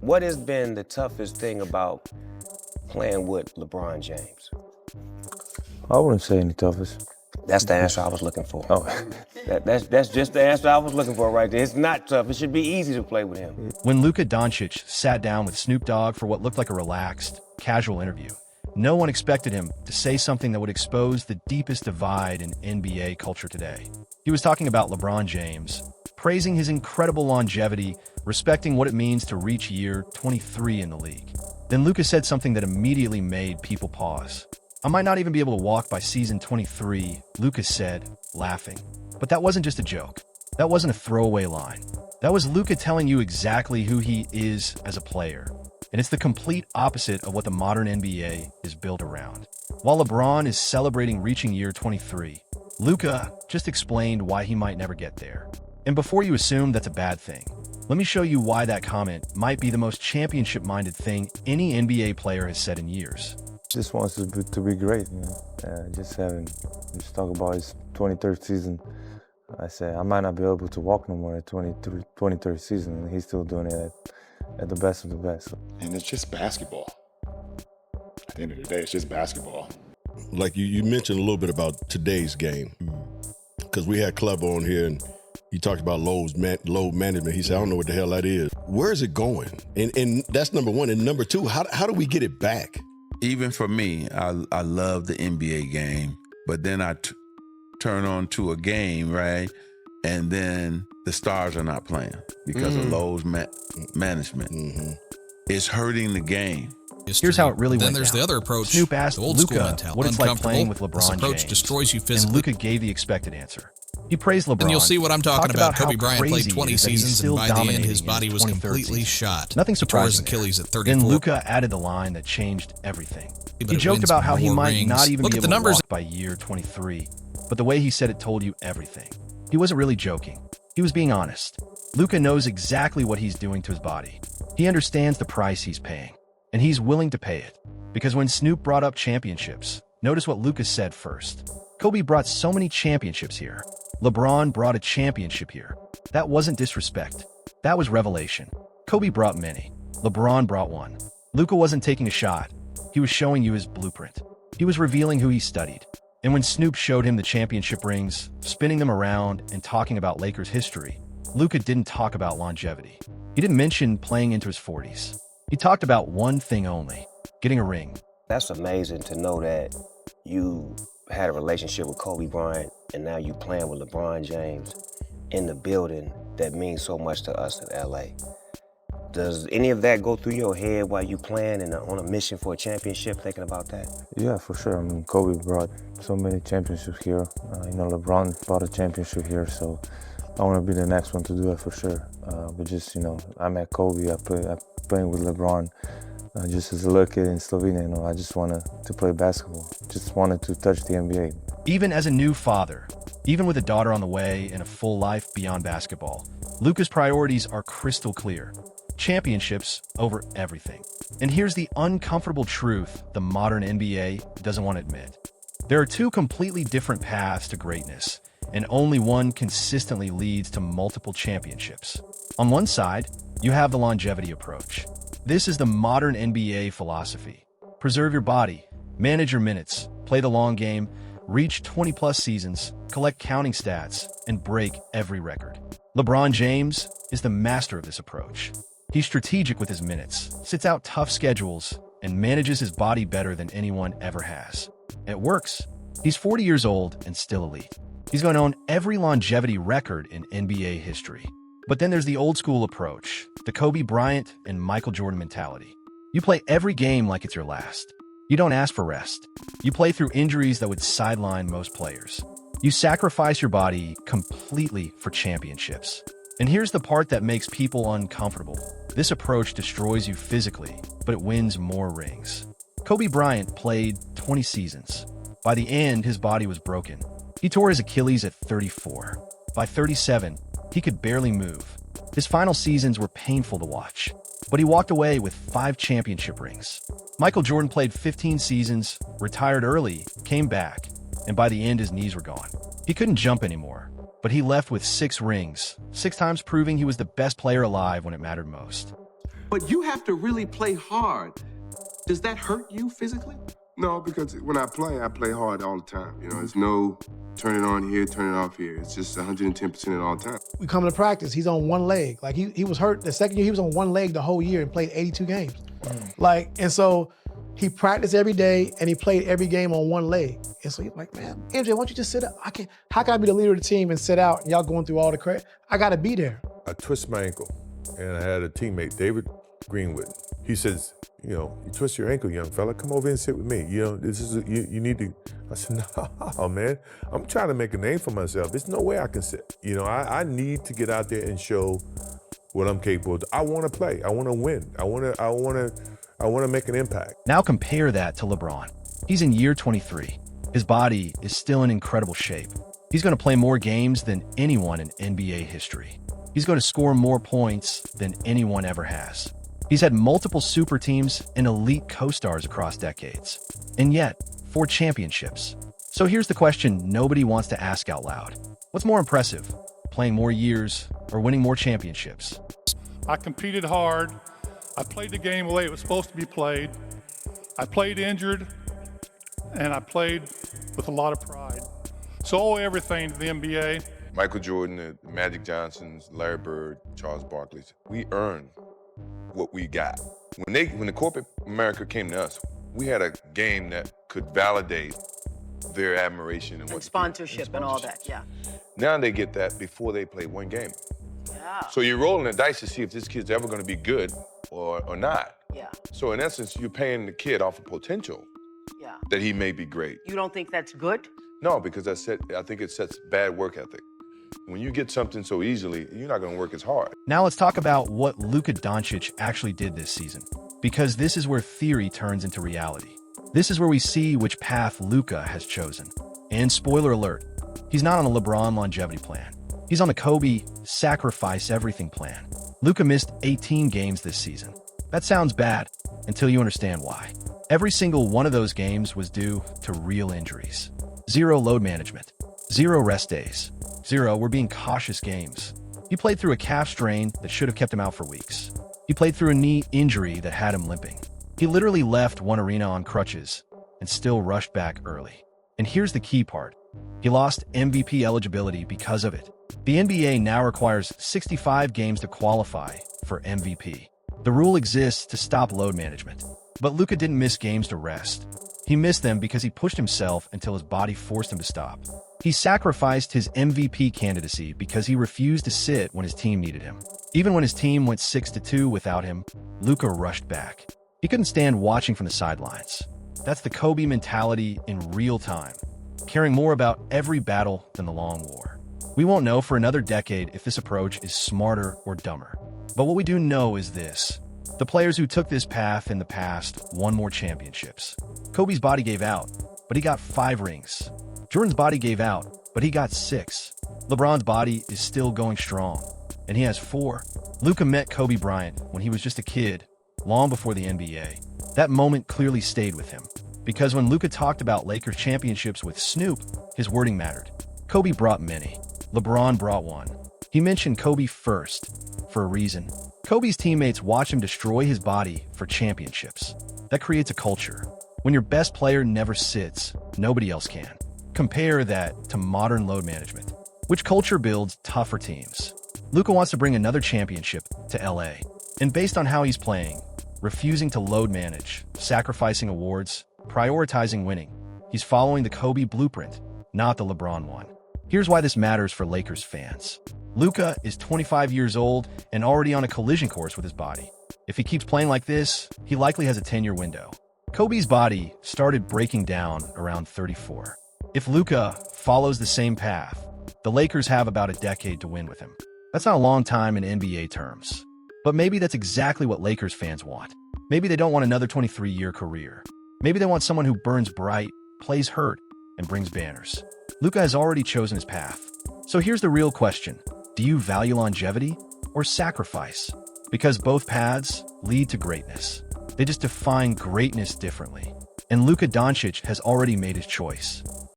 What has been the toughest thing about playing with LeBron James? I wouldn't say any toughest. That's the answer I was looking for. Oh, That's just the answer I was looking for right there. It's not tough. It should be easy to play with him. When Luka Dončić sat down with Snoop Dogg for what looked like a relaxed, casual interview, no one expected him to say something that would expose the deepest divide in NBA culture today. He was talking about LeBron James, praising his incredible longevity, respecting what it means to reach year 23 in the league. Then Luka said something that immediately made people pause. "I might not even be able to walk by season 23, Luka said, laughing. But that wasn't just a joke. That wasn't a throwaway line. That was Luka telling you exactly who he is as a player. And it's the complete opposite of what the modern NBA is built around. While LeBron is celebrating reaching year 23, Luka just explained why he might never get there. And before you assume that's a bad thing, let me show you why that comment might be the most championship-minded thing any NBA player has said in years. just wants to be great, you know. Just talk about his 23rd season. I said I might not be able to walk no more at 23rd season, and he's still doing it at the best of the best. And it's just basketball. At the end of the day, it's just basketball. Like you mentioned a little bit about today's game, because we had Clever on here and he talked about load management. He said, I don't know what the hell that is. Where is it going? And that's number one. And number two, how do we get it back? Even for me, I love the NBA game, but then I turn on to a game, right? And then the stars are not playing because of load management. Mm-hmm. It's hurting the game. Here's how it really went Then there's down. the other approach, Snoop asked the old school Luka mentality. what it's like Uncomfortable. playing with This LeBron approach James. destroys you And physically. Luka gave the expected answer. He praised LeBron. And you'll see what I'm talking talked about. how Kobe Bryant played crazy 20 it is that he's seasons, still and by the end, dominating his in body was 23rd completely season. shot. Nothing He tore his surprising Achilles there. at 34. Then Luka added the line that changed everything. But He it joked wins about how he more might rings. not even Look be at able the to numbers. walk by year 23, but the way he said it told you everything. He wasn't really joking. He was being honest. Luka knows exactly what he's doing to his body. He understands the price he's paying, and he's willing to pay it. Because when Snoop brought up championships, notice what Luka said first. Kobe brought so many championships here. LeBron brought a championship here. That wasn't disrespect. That was revelation. Kobe brought many. LeBron brought one. Luka wasn't taking a shot. He was showing you his blueprint. He was revealing who he studied. And when Snoop showed him the championship rings, spinning them around and talking about Lakers history, Luka didn't talk about longevity. He didn't mention playing into his 40s. He talked about one thing only, getting a ring. That's amazing to know that you had a relationship with Kobe Bryant and now you playing with LeBron James in the building that means so much to us in LA. Does any of that go through your head while you playing and on a mission for a championship, thinking about that? Yeah, for sure. I mean, Kobe brought so many championships here. LeBron brought a championship here, so I want to be the next one to do it for sure. But just, I met Kobe. I playing with LeBron just as a little kid in Slovenia. I just wanted to play basketball. Just wanted to touch the NBA. Even as a new father, even with a daughter on the way and a full life beyond basketball, Luka's priorities are crystal clear. Championships over everything. And here's the uncomfortable truth the modern NBA doesn't want to admit. There are two completely different paths to greatness, and only one consistently leads to multiple championships. On one side, you have the longevity approach. This is the modern NBA philosophy. Preserve your body, manage your minutes, play the long game, reach 20-plus seasons, collect counting stats, and break every record. LeBron James is the master of this approach. He's strategic with his minutes, sits out tough schedules, and manages his body better than anyone ever has. It works. He's 40 years old and still elite. He's going to own every longevity record in NBA history. But then there's the old school approach, the Kobe Bryant and Michael Jordan mentality. You play every game like it's your last. You don't ask for rest. You play through injuries that would sideline most players. You sacrifice your body completely for championships. And here's the part that makes people uncomfortable. This approach destroys you physically, but it wins more rings. Kobe Bryant played 20 seasons. By the end, his body was broken. He tore his Achilles at 34. By 37, he could barely move. His final seasons were painful to watch, but he walked away with 5 championship rings. Michael Jordan played 15 seasons, retired early, came back, and by the end, his knees were gone. He couldn't jump anymore, but he left with 6 rings, 6 times proving he was the best player alive when it mattered most. but you have to really play hard. Does that hurt you physically? No, because when I play hard all the time. You know, it's no turn it on here, turn it off here. It's just 110% at all time. We come to practice, he's on one leg. Like he was hurt the second year, he was on one leg the whole year and played 82 games. Like, and so he practiced every day and he played every game on one leg. And so he's like, man, MJ, why don't you just sit up? How can I be the leader of the team and sit out and y'all going through all the crap? I gotta be there. I twisted my ankle and I had a teammate, David Greenwood. He says, you know, you twist your ankle, young fella, come over and sit with me. You know, this is, you need to. I said, no, man, I'm trying to make a name for myself. There's no way I can sit. You know, I need to get out there and show what I'm capable of. I want to play. I want to win. I want to make an impact. Now compare that to LeBron. He's in year 23. His body is still in incredible shape. He's going to play more games than anyone in NBA history. He's going to score more points than anyone ever has. He's had multiple super teams and elite co-stars across decades. And yet, 4 championships. So here's the question nobody wants to ask out loud. What's more impressive, playing more years or winning more championships? I competed hard. I played the game the way it was supposed to be played. I played injured, and I played with a lot of pride. So I owe everything to the NBA. Michael Jordan, the Magic Johnsons, Larry Bird, Charles Barkley. We earned what we got. When the corporate America came to us, we had a game that could validate their admiration and sponsorship and all that, yeah. Now they get that before they play one game. Yeah. So you're rolling the dice to see if this kid's ever going to be good or not. Yeah. So in essence, you're paying the kid off of potential. Yeah. That he may be great. You don't think that's good? No, because I think it sets bad work ethic. When you get something so easily, you're not going to work as hard. Now let's talk about what Luka Dončić actually did this season, because this is where theory turns into reality. This is where we see which path Luka has chosen. And spoiler alert, he's not on the LeBron longevity plan. He's on the Kobe sacrifice everything plan. Luka missed 18 games this season. That sounds bad until you understand why. Every single one of those games was due to real injuries. 0 load management, 0 rest days, 0 we're being cautious games. He played through a calf strain that should have kept him out for weeks. He played through a knee injury that had him limping. He literally left one arena on crutches and still rushed back early. And here's the key part. He lost MVP eligibility because of it. The NBA now requires 65 games to qualify for MVP. The rule exists to stop load management. But Luka didn't miss games to rest. He missed them because he pushed himself until his body forced him to stop. He sacrificed his MVP candidacy because he refused to sit when his team needed him. Even when his team went 6-2 without him, Luka rushed back. He couldn't stand watching from the sidelines. That's the Kobe mentality in real time, caring more about every battle than the long war. We won't know for another decade if this approach is smarter or dumber. But what we do know is this. The players who took this path in the past won more championships. Kobe's body gave out, but he got 5 rings. Jordan's body gave out, but he got 6. LeBron's body is still going strong, and he has 4. Luka met Kobe Bryant when he was just a kid, long before the NBA. That moment clearly stayed with him, because when Luka talked about Lakers championships with Snoop, his wording mattered. Kobe brought many. LeBron brought 1. He mentioned Kobe first, for a reason. Kobe's teammates watch him destroy his body for championships. That creates a culture. When your best player never sits, nobody else can. Compare that to modern load management, which culture builds tougher teams. Luka wants to bring another championship to LA. And based on how he's playing, refusing to load manage, sacrificing awards, prioritizing winning, he's following the Kobe blueprint, not the LeBron one. Here's why this matters for Lakers fans. Luka is 25 years old and already on a collision course with his body. If he keeps playing like this, he likely has a 10-year window. Kobe's body started breaking down around 34. If Luka follows the same path, the Lakers have about a decade to win with him. That's not a long time in NBA terms. But maybe that's exactly what Lakers fans want. Maybe they don't want another 23-year career. Maybe they want someone who burns bright, plays hurt, and brings banners. Luka has already chosen his path. So here's the real question. Do you value longevity or sacrifice? Because both paths lead to greatness. They just define greatness differently. And Luka Dončić has already made his choice.